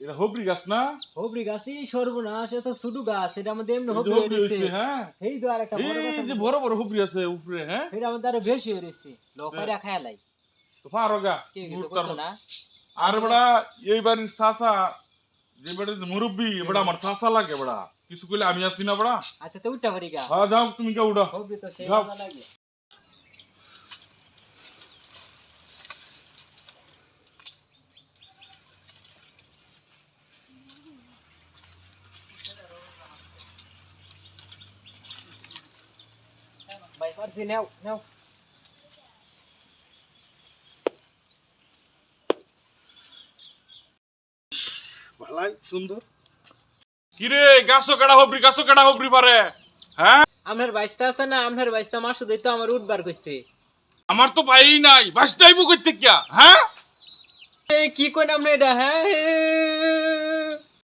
এটা হবরি গাছ না? হবরি গাছই সর্বনাশ, এত ছোট গাছ, এটা আমাদের এমনি এই যে হবরি হবরি হয়েছে। হইছে, হ্যাঁ। এই তো আর একটা বড় এই কথা, যে বড় বড় হবরি আছে উপরে, হ্যাঁ। এটা আমাদের আরো বেশি হয়েছে, লফাইরা খায়ালাই তো পারোগা কেউ কিছু করতো না। আর বড়া এই বাড়ির চাচা, যে বাড়ির মুরব্বি, বড়া আমার চাচা লাগে বড়া, কিছু কইলে আমি আছি না বড়া। আচ্ছা তো উঠা পারি গা। হ্যাঁ যাও, তুমি কে উঠা। হবরি তো সেই যাও। মজা লাগে। ভাই পারছি, নাও নাও। ভালাই সুন্দর। কিরে গাছও কেডা হবরি পারে, হ্যাঁ? আপনার বাইশটা আছে না, আপনার বাইশটা মাস শুধু তো আমার উঠবার কইছে। আমার তো ভাই নাই, বাসটাইবো কইতে কিয়া, হ্যাঁ? কি কইন আপনি এটা, হ্যাঁ